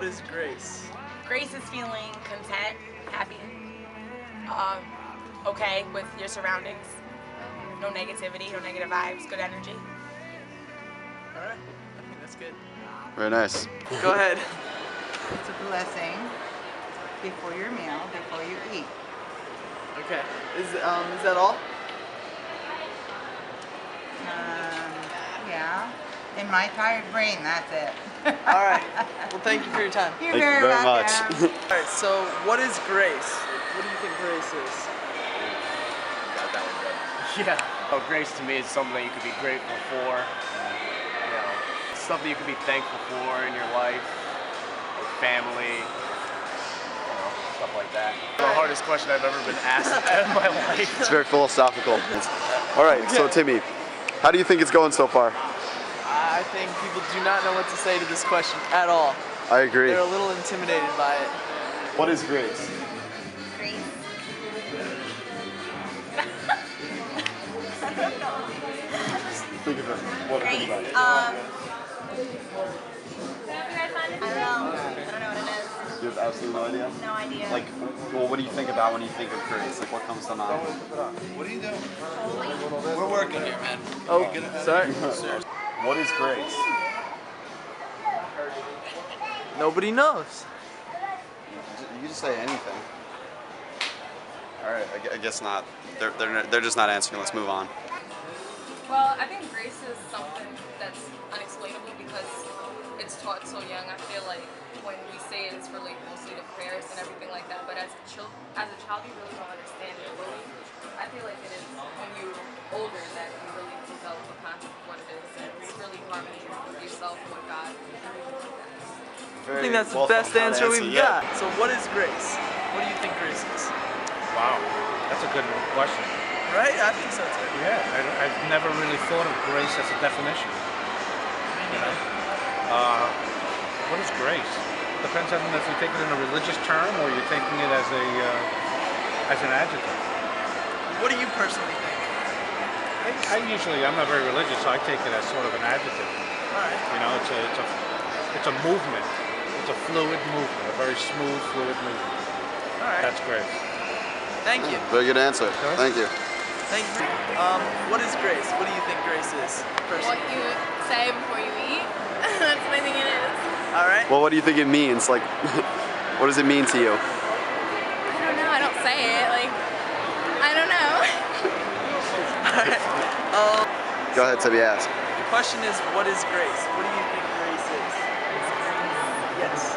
is grace? Grace is feeling content, happy, okay with your surroundings. No negativity, no negative vibes, good energy. All right, I think that's good. Very nice. Go ahead. It's a blessing before your meal, before you eat. Okay. Is that all? Yeah. In my tired brain, that's it. All right. Well, thank you for your time. You're Thank you very very much. welcome. All right. So, what is grace? What do you think grace is? Got that one good. Yeah. Oh, grace to me is something that you could be grateful for. You know, something you could be thankful for in your life, like family, you know, stuff like that. The hardest question I've ever been asked in my life. It's very philosophical. All right, so Timmy, how do you think it's going so far? I think people do not know what to say to this question at all. I agree. They're a little intimidated by it. What is grace? Grace? Think of it. What Grace? think about it? I don't know what it is. You have absolutely no idea? No idea. Like, well, what do you think about when you think of grace? Like, what comes to mind? What are you doing? We're working here, man. Oh, sorry. What is grace? Nobody knows. You can just say anything. All right, I guess not. They're just not answering. Let's move on. Well, I think grace is something that's unexplainable because it's taught so young. I feel like when we say it, it's really mostly to prayers and everything like that. But as a child, you really don't understand it fully. I feel like it is when you're older that you really develop a concept of what it is. And it's really harmony with yourself and with God. I think that's the best answer we've got. So, what is grace? What do you think grace is? Wow, that's a good question. Right? I think so too. Yeah, I've never really thought of grace as a definition. You know? What is grace? Depends on if you take it in a religious term or you're taking it as an adjective. What do you personally think? I'm not very religious, so I take it as sort of an adjective. All right. You know, it's a movement. It's a fluid movement, a very smooth, fluid movement. All right. That's grace. Thank you. Very good answer. Thank you. Thank you. What is grace? What do you think grace is? What Personally? you say before you eat. That's what I think it is. All right. Well, what do you think it means? Like, what does it mean to you? I don't know. I don't say it. Like, I don't know. All right. Go ahead, Tibby, ask. The question is, what is grace? What do you think grace is? Yes.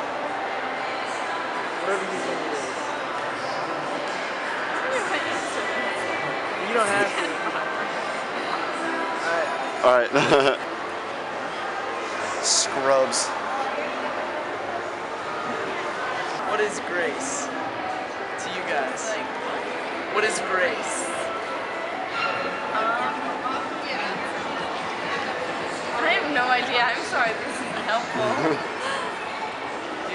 Whatever you think it is. You don't have to. All right. Scrubs. What is grace to you guys? What is grace? I have no idea. I'm sorry. This isn't helpful.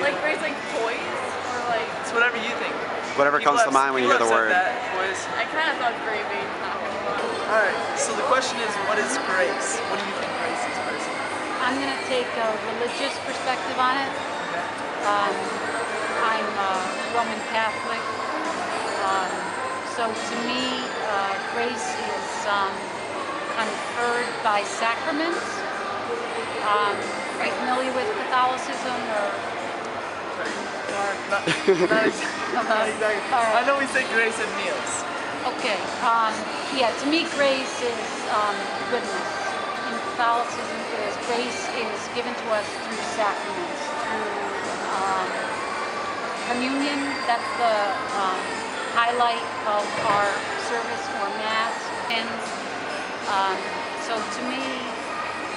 Like grace, like poise, or like. It's whatever you think. Whatever comes to mind when you hear the word. I kind of thought gravy. Alright, so the question is, what is grace? What do you think grace is, personally? I'm going to take a religious perspective on it. I'm Roman Catholic. So to me, grace is conferred by sacraments. Are you familiar with Catholicism or Not exactly. I know we say grace at meals. Okay. Yeah, to me grace is goodness. In Catholicism, grace is given to us through sacraments, through communion. That's the highlight of our service or mass. And so to me,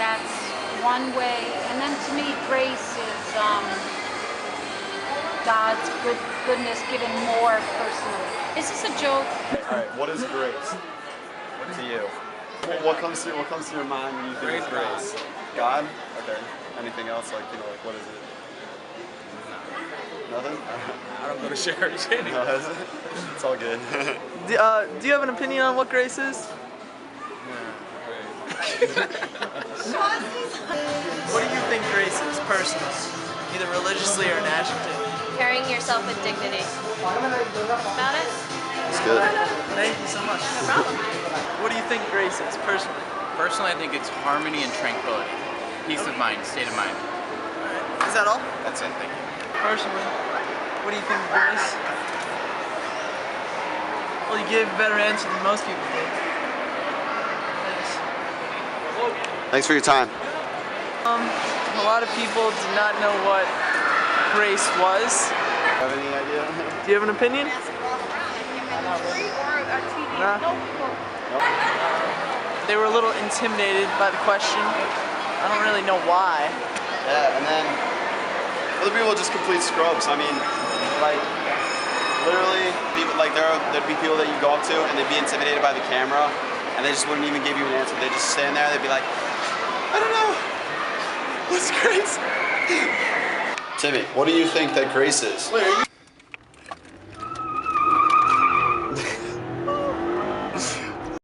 that's one way. And then to me, grace is God's goodness given more personally. Is this a joke? All right. What is grace? What to you? What comes to your mind when you think of grace? God? Okay. Anything else? Like, you know, like what is it? Nothing? I don't go to church anyway. No, is it? It's all good. Do you have an opinion on what grace is? What do you think grace is, personally? either religiously or an adjective. Carrying yourself with dignity. About it? It's good. Thank you so much. No problem. What do you think grace is, personally? Personally, I think it's harmony and tranquility. Peace of mind, state of mind. Alright. Is that all? That's it, thank you. Personally, what do you think of grace? Well, you gave a better answer than most people did. Thanks. Thanks for your time. A lot of people did not know what grace was. Have any idea? Do you have an opinion? Nah. Nope. They were a little intimidated by the question. I don't really know why. Yeah, and then other people are just complete scrubs. I mean, like, literally, people, like there'd be people that you go up to and they'd be intimidated by the camera, and they just wouldn't even give you an answer. They'd just stand there. They'd be like, I don't know. What's grace? Timmy, what do you think that grace is? Wait, are you